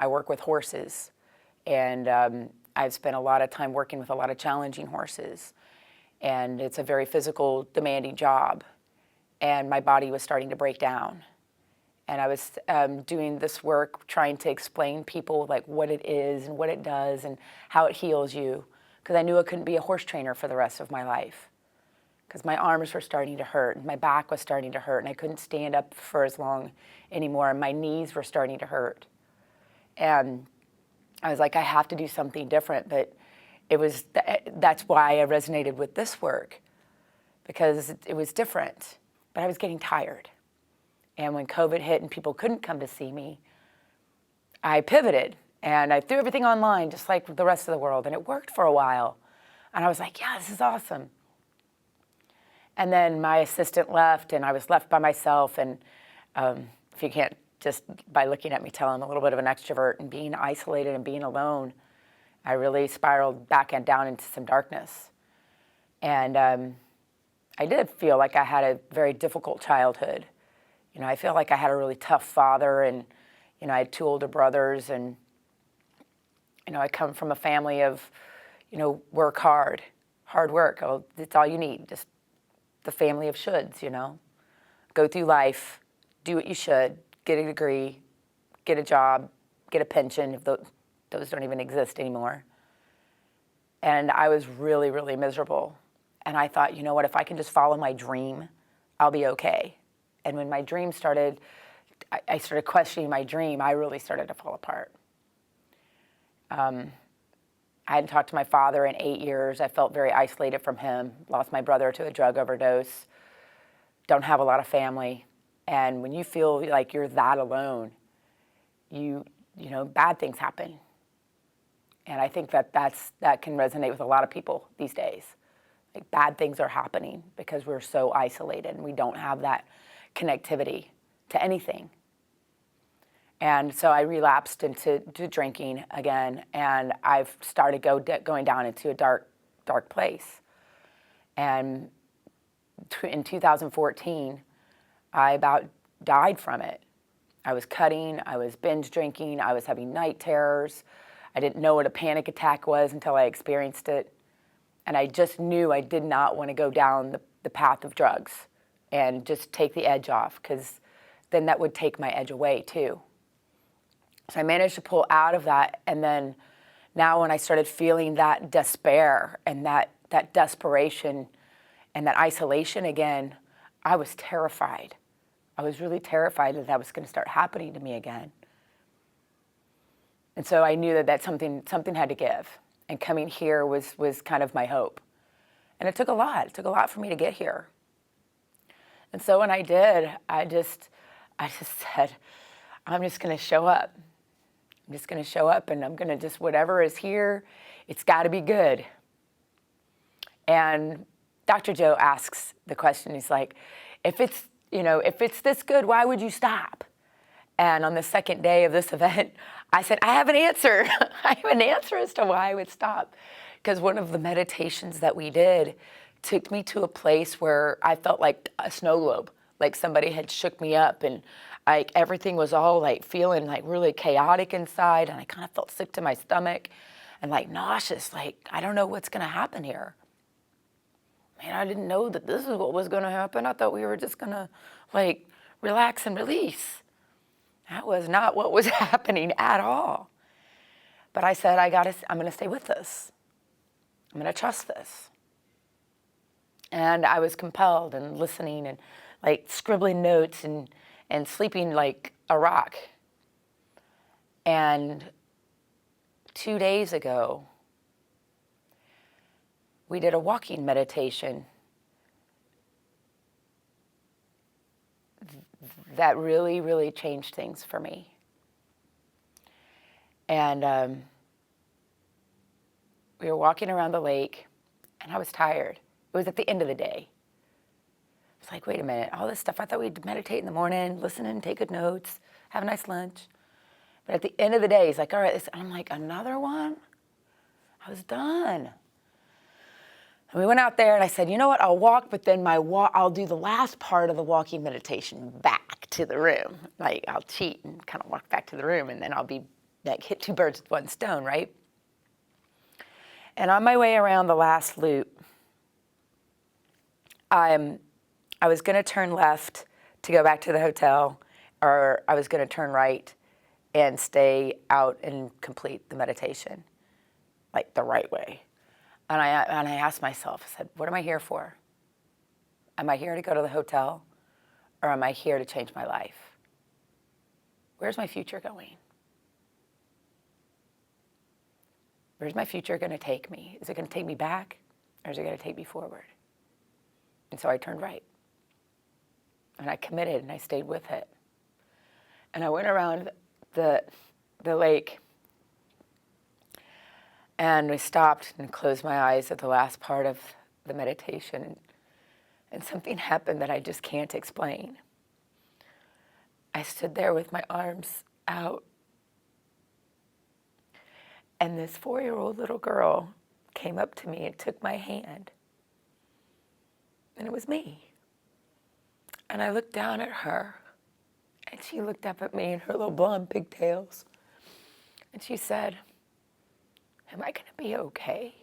I work with horses, and I've spent a lot of time working with a lot of challenging horses, and it's a very physical, demanding job, and my body was starting to break down. And I was doing this work trying to explain people like what it is and what it does and how it heals you, because I knew I couldn't be a horse trainer for the rest of my life, because my arms were starting to hurt and my back was starting to hurt and I couldn't stand up for as long anymore and my knees were starting to hurt. And I was like, I have to do something different. But that's why I resonated with this work, because it was different, but I was getting tired. And when COVID hit and people couldn't come to see me, I pivoted and I threw everything online just like the rest of the world, and it worked for a while. And I was like, yeah, this is awesome. And then my assistant left and I was left by myself, and if you can't just by looking at me tell I'm a little bit of an extrovert, and being isolated and being alone, I really spiraled back and down into some darkness. And I did feel like I had a very difficult childhood. You know, I feel like I had a really tough father, and, you know, I had 2 older brothers, and, you know, I come from a family of, you know, work hard work. Oh, it's all you need, just the family of shoulds, you know. Go through life, do what you should, get a degree, get a job, get a pension, if those don't even exist anymore. And I was really, really miserable. And I thought, you know what, if I can just follow my dream, I'll be okay. And when my dream started, I started questioning my dream, I really started to fall apart. I hadn't talked to my father in 8 years. I felt very isolated from him, lost my brother to a drug overdose, don't have a lot of family. And when you feel like you're that alone, you know, bad things happen. And I think that can resonate with a lot of people these days. Like, bad things are happening because we're so isolated and we don't have that connectivity to anything. And so I relapsed into drinking again, and I've started going down into a dark place. And in 2014, I about died from it. I was cutting, I was binge drinking, I was having night terrors. I didn't know what a panic attack was until I experienced it. And I just knew I did not want to go down the path of drugs and just take the edge off, because then that would take my edge away too. So I managed to pull out of that, and then now when I started feeling that despair and that desperation and that isolation again, I was terrified. I was really terrified that was going to start happening to me again. And so I knew that something had to give, and coming here was kind of my hope. And it took a lot. It took a lot for me to get here. And so when I did, I just said, I'm just going to show up. I'm just going to show up, and I'm going to just, whatever is here, it's got to be good. And Dr. Joe asks the question, he's like, if it's this good, why would you stop? And on the second day of this event, I said, I have an answer. I have an answer as to why I would stop. Because one of the meditations that we did took me to a place where I felt like a snow globe, like somebody had shook me up, and like everything was all like feeling like really chaotic inside, and I kind of felt sick to my stomach and like nauseous, like I don't know what's going to happen here. Man, I didn't know that this is what was going to happen. I thought we were just going to like relax and release. That was not what was happening at all. But I said, I'm going to stay with this. I'm going to trust this. And I was compelled and listening and like scribbling notes and sleeping like a rock. And 2 days ago, we did a walking meditation that really, really changed things for me. And we were walking around the lake, and I was tired. It was at the end of the day. It's like, wait a minute, all this stuff, I thought we'd meditate in the morning, listen and take good notes, have a nice lunch. But at the end of the day, he's like, all right, I'm like, another one? I was done. And we went out there, and I said, you know what, I'll walk, but then I'll do the last part of the walking meditation back to the room. Like, I'll cheat and kind of walk back to the room, and then I'll be Like hit two birds with one stone, right? And on my way around the last loop, I was going to turn left to go back to the hotel, or I was going to turn right and stay out and complete the meditation, like the right way. And I asked myself, I said, what am I here for? Am I here to go to the hotel, or am I here to change my life? Where's my future going? Where's my future going to take me? Is it going to take me back, or is it going to take me forward? And so I turned right. And I committed, and I stayed with it. And I went around the lake, and I stopped and closed my eyes at the last part of the meditation. And something happened that I just can't explain. I stood there with my arms out. And this 4-year-old little girl came up to me and took my hand. And it was me. And I looked down at her, and she looked up at me in her little blonde pigtails. And she said, am I going to be okay?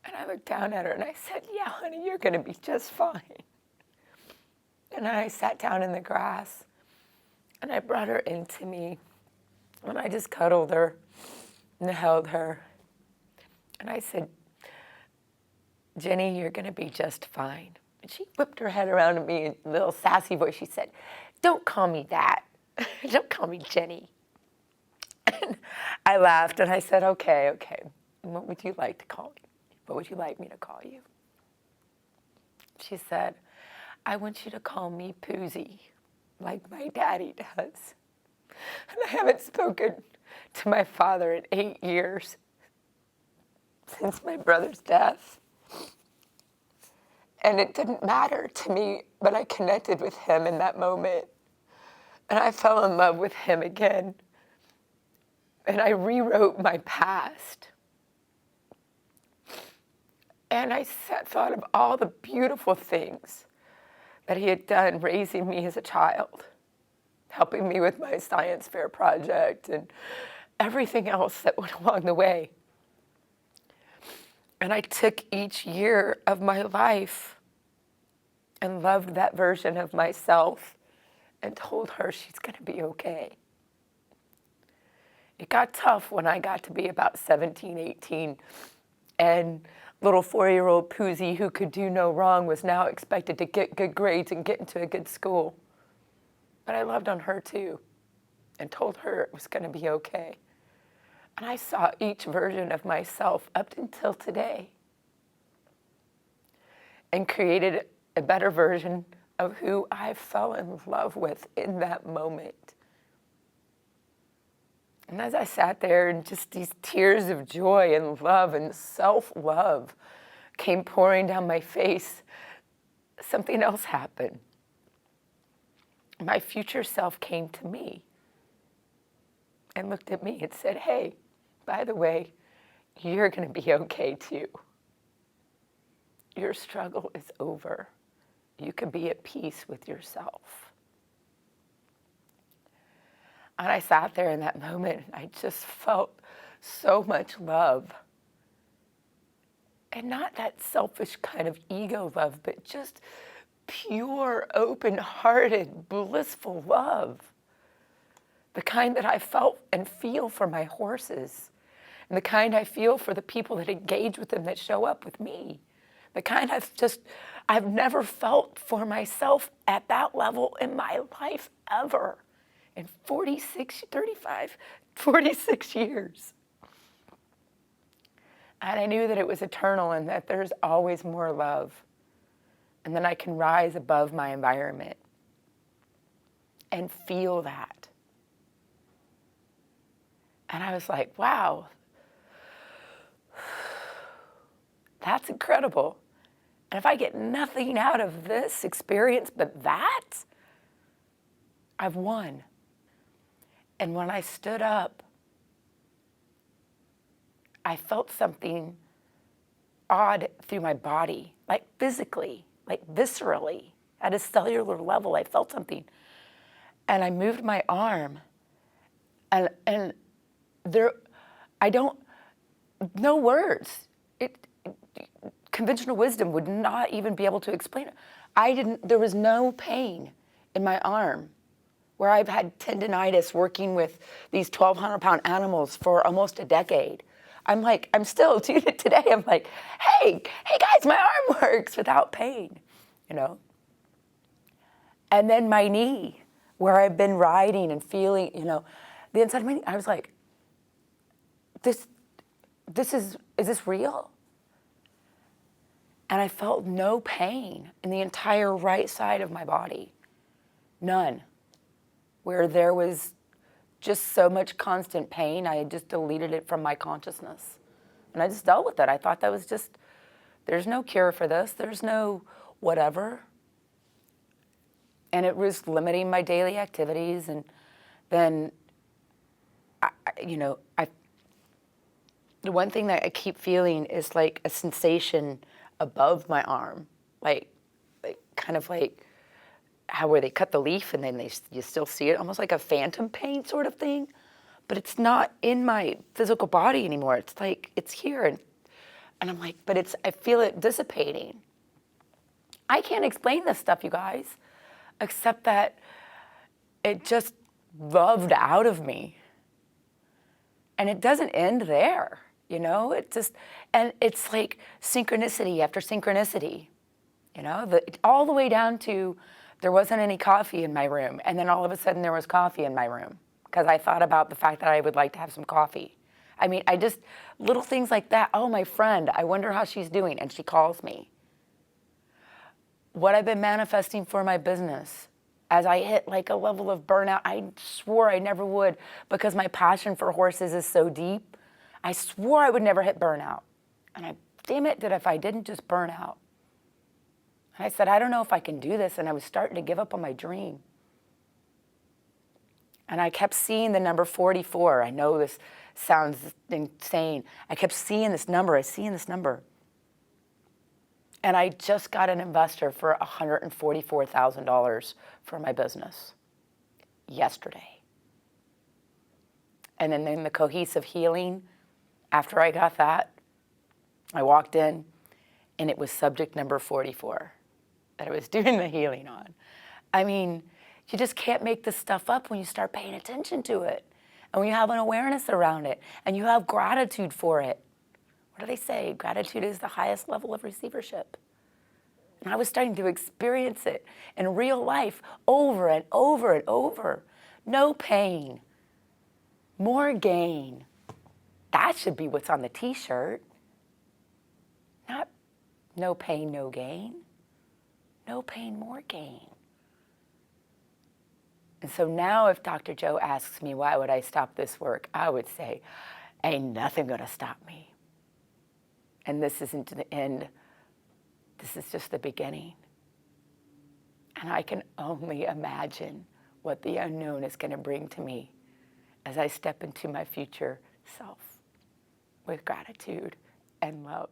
And I looked down at her and I said, yeah, honey, you're going to be just fine. And I sat down in the grass, and I brought her into me. And I just cuddled her and held her. And I said, Jenny, you're going to be just fine. And she whipped her head around at me in a little sassy voice. She said, don't call me that. Don't call me Jenny. And I laughed, and I said, okay. What would you like to call me? What would you like me to call you? She said, I want you to call me Poozy, like my daddy does. And I haven't spoken to my father in 8 years since my brother's death. And it didn't matter to me, but I connected with him in that moment. And I fell in love with him again. And I rewrote my past. And I thought of all the beautiful things that he had done raising me as a child, helping me with my science fair project and everything else that went along the way. And I took each year of my life and loved that version of myself and told her she's going to be okay. It got tough when I got to be about 17, 18, and little 4-year-old Poozy, who could do no wrong, was now expected to get good grades and get into a good school. But I loved on her too and told her it was going to be okay. And I saw each version of myself up until today and created a better version of who I fell in love with in that moment. And as I sat there, and just these tears of joy and love and self-love came pouring down my face, something else happened. My future self came to me and looked at me and said, hey, by the way, you're going to be okay too. Your struggle is over. You can be at peace with yourself. And I sat there in that moment, and I just felt so much love. And not that selfish kind of ego love, but just pure, open-hearted, blissful love. The kind that I felt and feel for my horses, and the kind I feel for the people that engage with them, that show up with me. The kind I've never felt for myself at that level in my life ever. In 46 years. And I knew that it was eternal and that there's always more love. And then I can rise above my environment and feel that. And I was like, wow, that's incredible. And if I get nothing out of this experience but that, I've won. And when I stood up, I felt something odd through my body, like physically, like viscerally, at a cellular level, I felt something. And I moved my arm, And there, I don't, no words. Conventional wisdom would not even be able to explain it. There was no pain in my arm where I've had tendinitis working with these 1,200-pound animals for almost a decade. I'm still, today, I'm like, hey guys, my arm works without pain, you know? And then my knee, where I've been riding and feeling, you know, the inside of my knee, I was like, is this real? And I felt no pain in the entire right side of my body. None. Where there was just so much constant pain, I had just deleted it from my consciousness. And I just dealt with it. I thought that was just, there's no cure for this. There's no whatever. And it was limiting my daily activities. And then, the one thing that I keep feeling is like a sensation above my arm, like kind of like how where they cut the leaf and then you still see it, almost like a phantom pain sort of thing, but it's not in my physical body anymore. It's like it's here, and I'm like, but I feel it dissipating. I can't explain this stuff, you guys, except that it just loved out of me, and it doesn't end there. You know, and it's like synchronicity after synchronicity, you know, all the way down to there wasn't any coffee in my room. And then all of a sudden there was coffee in my room because I thought about the fact that I would like to have some coffee. I mean, little things like that. Oh, my friend, I wonder how she's doing. And she calls me. What I've been manifesting for my business as I hit like a level of burnout, I swore I never would because my passion for horses is so deep. I swore I would never hit burnout. And damn it, if I didn't just burn out. And I said, I don't know if I can do this. And I was starting to give up on my dream. And I kept seeing the number 44. I know this sounds insane. I kept seeing this number. And I just got an investor for $144,000 for my business yesterday. And then in the cohesive healing, after I got that, I walked in and it was subject number 44 that I was doing the healing on. I mean, you just can't make this stuff up when you start paying attention to it and when you have an awareness around it and you have gratitude for it. What do they say? Gratitude is the highest level of receivership. And I was starting to experience it in real life over and over and over. No pain, more gain. That should be what's on the t-shirt. Not no pain, no gain. No pain, more gain. And so now if Dr. Joe asks me, why would I stop this work? I would say, ain't nothing gonna stop me. And this isn't the end. This is just the beginning. And I can only imagine what the unknown is gonna bring to me as I step into my future self with gratitude and love.